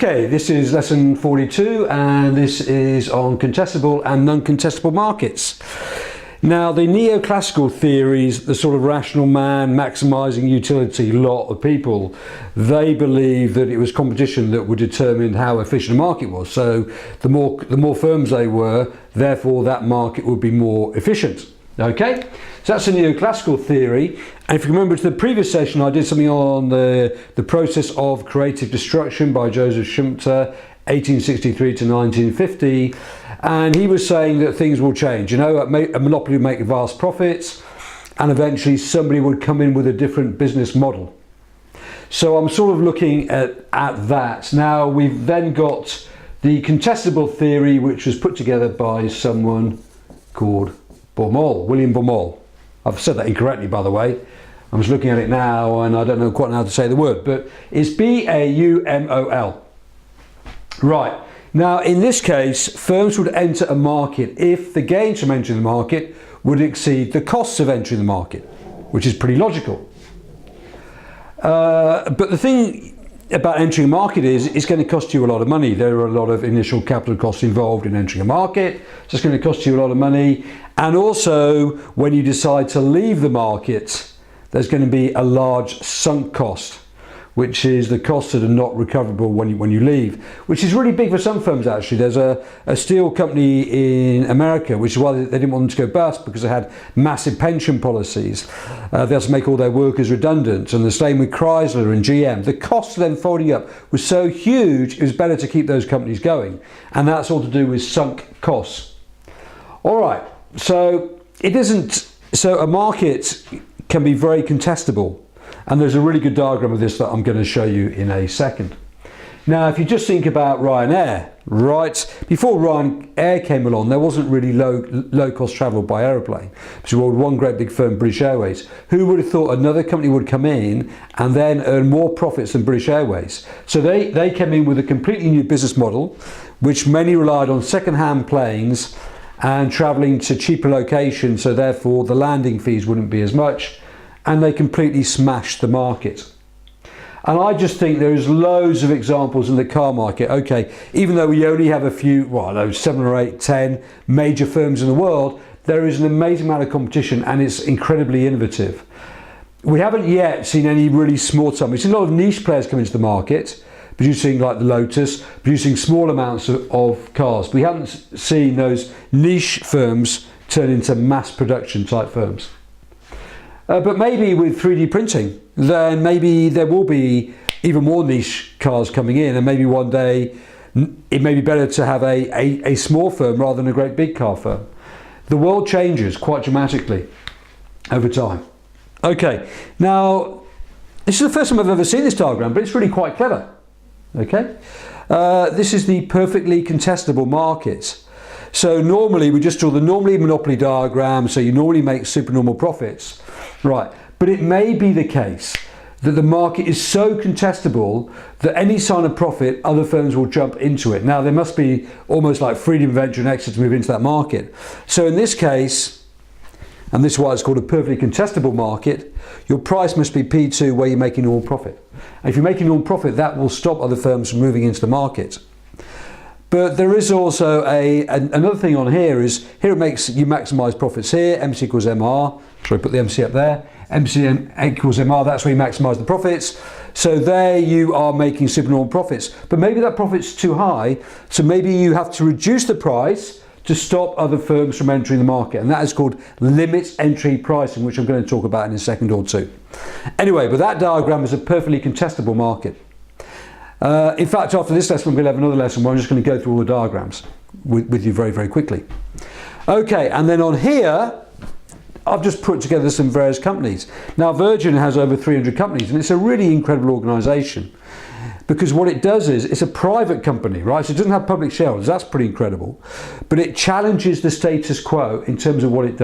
Okay, this is lesson 42 and this is on contestable and non-contestable markets. Now the neoclassical theories, the sort of rational man, maximising utility lot of people, they believe that it was competition that would determine how efficient a market was. So the more firms they were, therefore that market would be more efficient. Okay, so that's a neoclassical theory. And if you remember to the previous session, I did something on the process of creative destruction by Joseph Schumpeter, 1863 to 1950. And he was saying that things will change. You know, a monopoly would make vast profits and eventually somebody would come in with a different business model. So I'm sort of looking at that. Now we've then got the contestable theory, which was put together by someone called Baumol, William Baumol. I've said that incorrectly, by the way. I'm just looking at it now and I don't know quite how to say the word, but it's B-A-U-M-O-L. Right, now in this case, firms would enter a market if the gains from entering the market would exceed the costs of entering the market, which is pretty logical. But the thing about entering a market is it's going to cost you a lot of money. There are a lot of initial capital costs involved in entering a market, so it's going to cost you a lot of money. And also when you decide to leave the market, there's going to be a large sunk cost, which is the costs that are not recoverable when you leave, which is really big for some firms actually. There's a steel company in America, which is why they didn't want them to go bust, because they had massive pension policies. They had to make all their workers redundant, and the same with Chrysler and GM. The cost of them folding up was so huge, it was better to keep those companies going. And that's all to do with sunk costs. All right, so a market can be very contestable. And there's a really good diagram of this that I'm going to show you in a second. Now, if you just think about Ryanair, right? Before Ryanair came along, there wasn't really low cost travel by aeroplane. So we had one great big firm, British Airways. Who would have thought another company would come in and then earn more profits than British Airways? So they came in with a completely new business model, which mainly relied on second-hand planes and travelling to cheaper locations, so therefore the landing fees wouldn't be as much. And they completely smashed the market. And I just think there's loads of examples in the car market. Okay, even though we only have a few, well, those 7 or 8, 10 major firms in the world, there is an amazing amount of competition and it's incredibly innovative. We haven't yet seen any really small time. We've seen a lot of niche players come into the market, producing like the Lotus, producing small amounts of cars. We haven't seen those niche firms turn into mass production type firms. But maybe with 3D printing, then maybe there will be even more niche cars coming in, and maybe one day it may be better to have a small firm rather than a great big car firm. The world changes quite dramatically over time. Okay, now this is the first time I've ever seen this diagram, but it's really quite clever. Okay, this is the perfectly contestable market. So normally we just draw the normally monopoly diagram, so you normally make supernormal profits. Right, but it may be the case that the market is so contestable that any sign of profit, other firms will jump into it. Now there must be almost like freedom of entry and exit to move into that market. So in this case, and this is why it's called a perfectly contestable market, your price must be P2 where you're making normal profit. And if you're making normal profit, that will stop other firms from moving into the market. But there is also another thing on here is, here it makes you maximise profits here, MC equals MR, sorry, put the MC up there, MC equals MR, that's where you maximise the profits. So there you are making supernormal profits. But maybe that profit's too high, so maybe you have to reduce the price to stop other firms from entering the market. And that is called limit entry pricing, which I'm going to talk about in a second or two. Anyway, but that diagram is a perfectly contestable market. In fact, after this lesson, I'm going to have another lesson where I'm just going to go through all the diagrams with you very, very quickly. Okay, and then on here, I've just put together some various companies. Now, Virgin has over 300 companies, and it's a really incredible organisation because what it does is it's a private company, right? So it doesn't have public shareholders. That's pretty incredible. But it challenges the status quo in terms of what it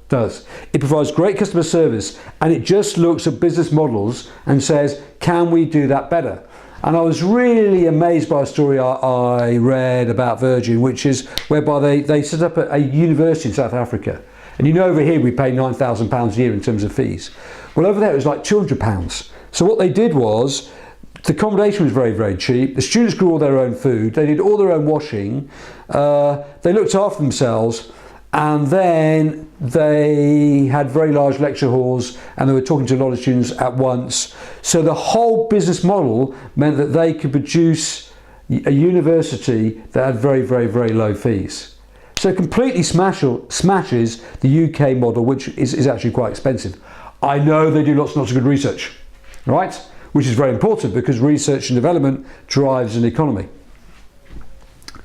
does. It provides great customer service, and it just looks at business models and says, can we do that better? And I was really amazed by a story I read about Virgin, which is whereby they set up a university in South Africa. And you know, over here we pay £9,000 a year in terms of fees. Well, over there it was like £200. So what they did was The accommodation was very, very cheap. The students grew all their own food. They did all their own washing. They looked after themselves. And then they had very large lecture halls and they were talking to a lot of students at once. So the whole business model meant that they could produce a university that had very, very, very low fees. So it completely smashes the UK model, which is actually quite expensive. I know they do lots and lots of good research, right? Which is very important because research and development drives an economy.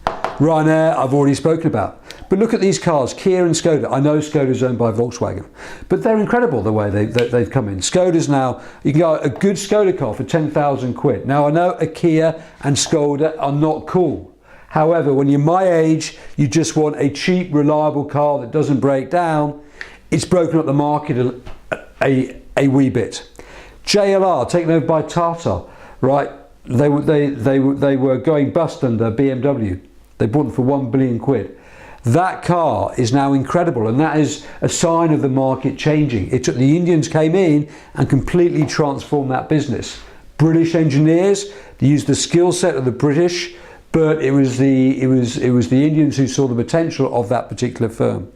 Ryanair, I've already spoken about. But look at these cars, Kia and Skoda. I know Skoda's owned by Volkswagen, but they're incredible the way they've come in. Skoda's now, you can get a good Skoda car for 10,000 quid. Now I know a Kia and Skoda are not cool. However, when you're my age, you just want a cheap, reliable car that doesn't break down. It's broken up the market a wee bit. JLR, taken over by Tata, right? They were going bust under BMW. They bought them for 1 billion quid. That car is now incredible, and that is a sign of the market changing. It took the Indians came in and completely transformed that business. British engineers, they used the skill set of the British, but it was the Indians who saw the potential of that particular firm.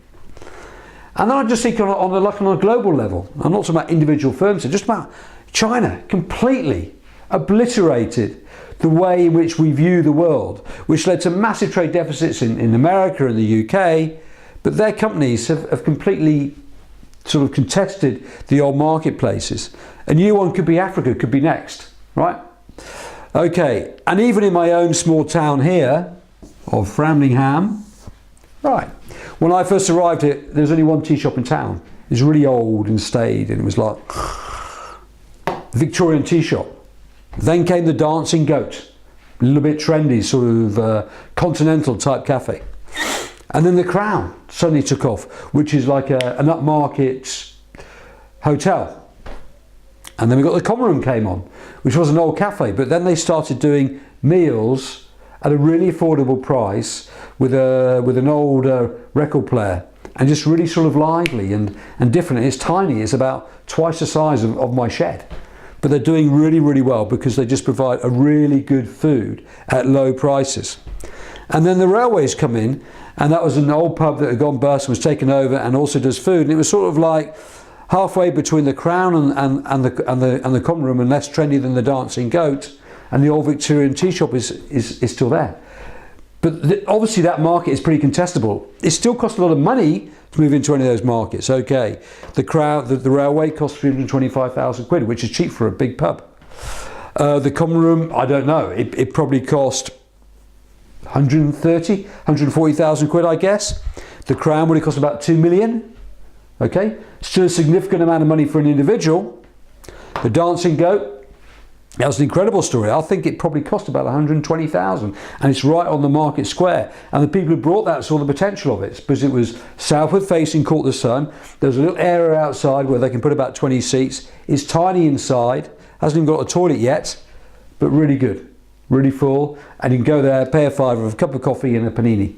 And then I just think on a global level, I'm not talking about individual firms, just about China completely obliterated the way in which we view the world, which led to massive trade deficits in America and the UK, but their companies have completely sort of contested the old marketplaces. A new one could be Africa, could be next, right? Okay, and even in my own small town here of Framlingham, right, when I first arrived here, there was only one tea shop in town. It was really old and staid, and it was like Victorian tea shop. Then came the Dancing Goat, a little bit trendy, sort of continental type cafe. And then the Crown suddenly took off, which is like an upmarket hotel. And then we got the Common Room came on, which was an old cafe, but then they started doing meals at a really affordable price with an old record player, and just really sort of lively and different. It's tiny, it's about twice the size of my shed. But they're doing really, really well because they just provide a really good food at low prices. And then the railways come in, and that was an old pub that had gone bust and was taken over and also does food. And it was sort of like halfway between the Crown and the Common Room, and less trendy than the Dancing Goat. And the old Victorian tea shop is still there. But obviously that market is pretty contestable. It still costs a lot of money to move into any of those markets. Okay, the railway costs 325,000 quid, which is cheap for a big pub. The Common Room, I don't know. It probably cost 140,000 quid, I guess. The Crown would have cost about 2 million. Okay, still a significant amount of money for an individual. The Dancing Goat, that was an incredible story. I think it probably cost about 120,000, and it's right on the market square. And the people who brought that saw the potential of it because it was southward facing, caught the sun. There's a little area outside where they can put about 20 seats. It's tiny inside, hasn't even got a toilet yet, but really good, really full. And you can go there, pay a fiver, a cup of coffee and a panini.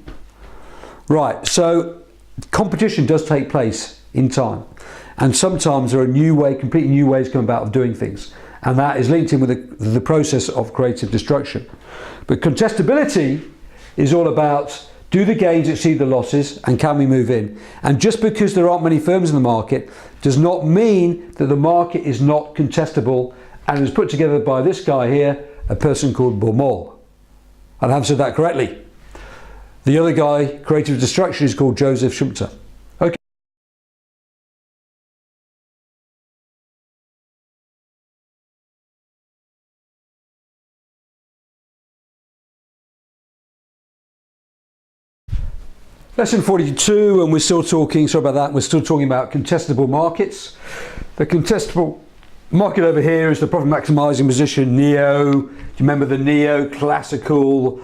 Right, so competition does take place in time. And sometimes there are completely new ways come about of doing things. And that is linked in with the process of creative destruction. But contestability is all about, do the gains exceed the losses, and can we move in? And just because there aren't many firms in the market does not mean that the market is not contestable, and it was put together by this guy here, a person called Baumol. I haven't said that correctly. The other guy, creative destruction, is called Joseph Schumpeter. Okay. Lesson 42, and we're still talking, sorry about that, we're still talking about contestable markets. The contestable market over here is the profit maximizing position, neo. Do you remember the neoclassical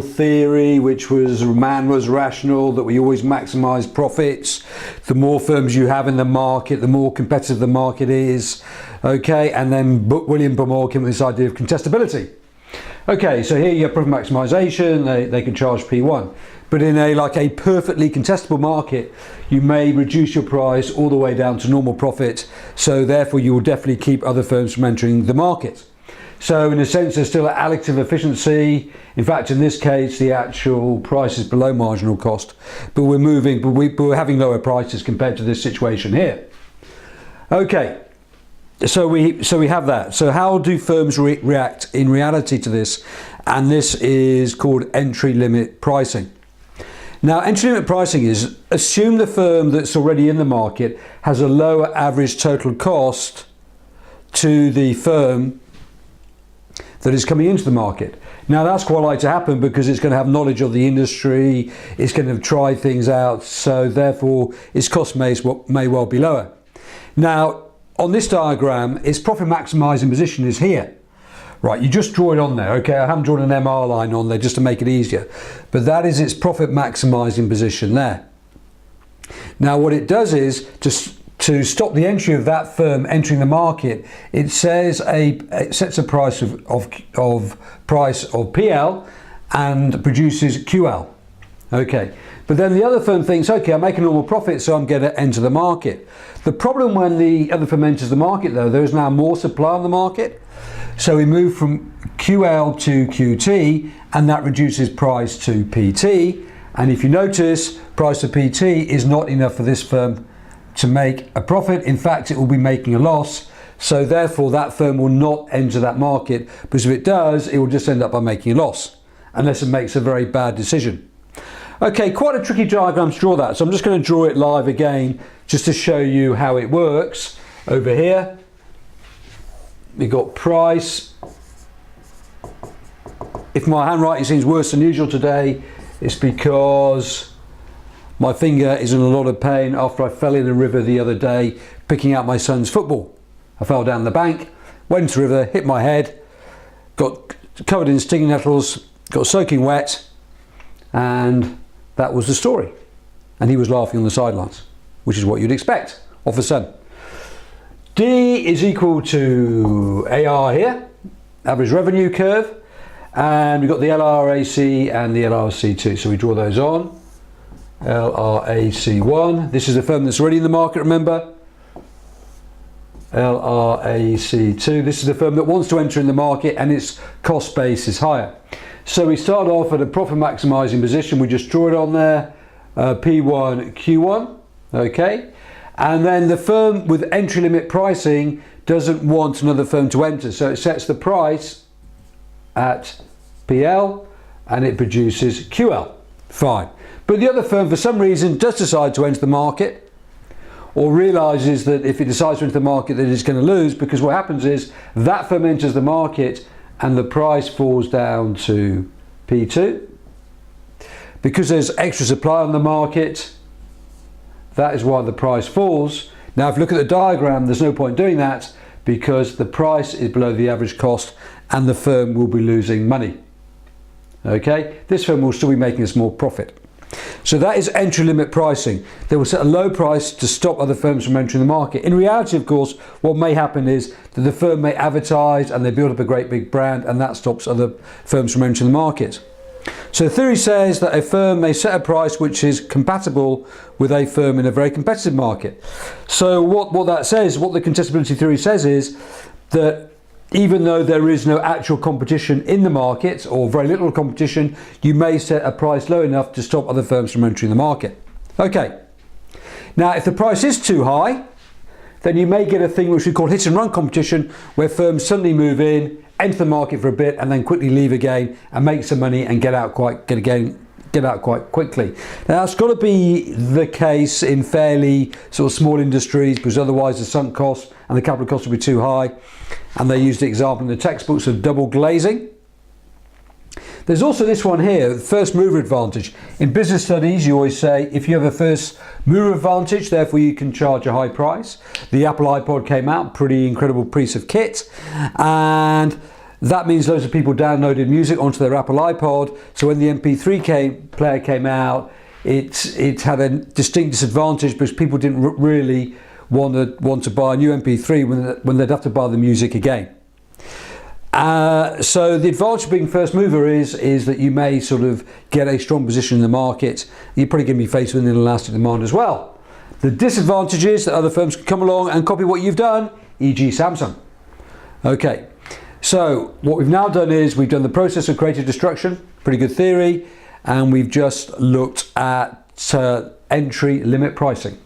theory, which was man was rational, that we always maximize profits. The more firms you have in the market, the more competitive the market is. Okay, and then William Baumol came with this idea of contestability. Okay, so here you have profit maximization, they can charge P1. But in a perfectly contestable market, you may reduce your price all the way down to normal profit. So therefore you will definitely keep other firms from entering the market. So in a sense, there's still additive efficiency. In fact, in this case, the actual price is below marginal cost, but we're having lower prices compared to this situation here. Okay, so we have that. So how do firms react in reality to this? And this is called entry limit pricing. Now, entry limit pricing is assume the firm that's already in the market has a lower average total cost to the firm that is coming into the market. Now, that's quite likely to happen because it's going to have knowledge of the industry, it's going to try things out, so therefore its cost may well be lower. Now, on this diagram, its profit maximising position is here. Right, you just draw it on there, okay? I haven't drawn an MR line on there just to make it easier, but that is its profit maximising position there. Now, what it does is to stop the entry of that firm entering the market, it says it sets a price of PL and produces QL. Okay, but then the other firm thinks, okay, I'm making a normal profit, so I'm going to enter the market. The problem when the other firm enters the market, though, there is now more supply on the market. So we move from QL to QT, and that reduces price to PT. And if you notice, price to PT is not enough for this firm to make a profit. In fact, it will be making a loss. So therefore, that firm will not enter that market, because if it does, it will just end up by making a loss, unless it makes a very bad decision. Okay, quite a tricky diagram to draw that. So I'm just going to draw it live again, just to show you how it works. Over here, we've got price. If my handwriting seems worse than usual today, it's because my finger is in a lot of pain after I fell in a river the other day picking out my son's football. I fell down the bank, went into the river, hit my head, got covered in stinging nettles, got soaking wet, and that was the story. And he was laughing on the sidelines, which is what you'd expect of a son. D is equal to AR here, average revenue curve, and we've got the LRAC and the LRC2. So we draw those on. LRAC1, this is a firm that's already in the market, remember. LRAC2, this is a firm that wants to enter in the market and its cost base is higher. So we start off at a profit maximising position, we just draw it on there, P1, Q1, okay. And then the firm with entry limit pricing doesn't want another firm to enter, so it sets the price at PL and it produces QL, fine. But the other firm, for some reason, does decide to enter the market, or realises that if it decides to enter the market that it's going to lose, because what happens is that firm enters the market and the price falls down to P2. Because there's extra supply on the market, that is why the price falls. Now, if you look at the diagram, there's no point doing that because the price is below the average cost and the firm will be losing money. Okay, this firm will still be making a small profit. So that is entry limit pricing. They will set a low price to stop other firms from entering the market. In reality, of course, what may happen is that the firm may advertise and they build up a great big brand, and that stops other firms from entering the market. So the theory says that a firm may set a price which is compatible with a firm in a very competitive market. So what that says, what the contestability theory says is that even though there is no actual competition in the market, or very little competition, you may set a price low enough to stop other firms from entering the market. Okay, now if the price is too high, then you may get a thing which we call hit and run competition, where firms suddenly move in, enter the market for a bit, and then quickly leave again and make some money and get out quite quickly. Now that's got to be the case in fairly sort of small industries, because otherwise the sunk cost and the capital cost will be too high. And they used the example in the textbooks of double glazing. There's also this one here, first mover advantage. In business studies, you always say if you have a first mover advantage, therefore you can charge a high price. The Apple iPod came out, pretty incredible piece of kit, and that means loads of people downloaded music onto their Apple iPod. So when the MP3 player came out, it had a distinct disadvantage because people didn't really want to buy a new MP3 when they'd have to buy the music again. So the advantage of being first mover is that you may sort of get a strong position in the market. You're probably going to be faced with an inelastic demand as well. The disadvantage is that other firms can come along and copy what you've done, e.g. Samsung. Okay, So what we've now done is we've done the process of creative destruction, pretty good theory, and we've just looked at entry limit pricing.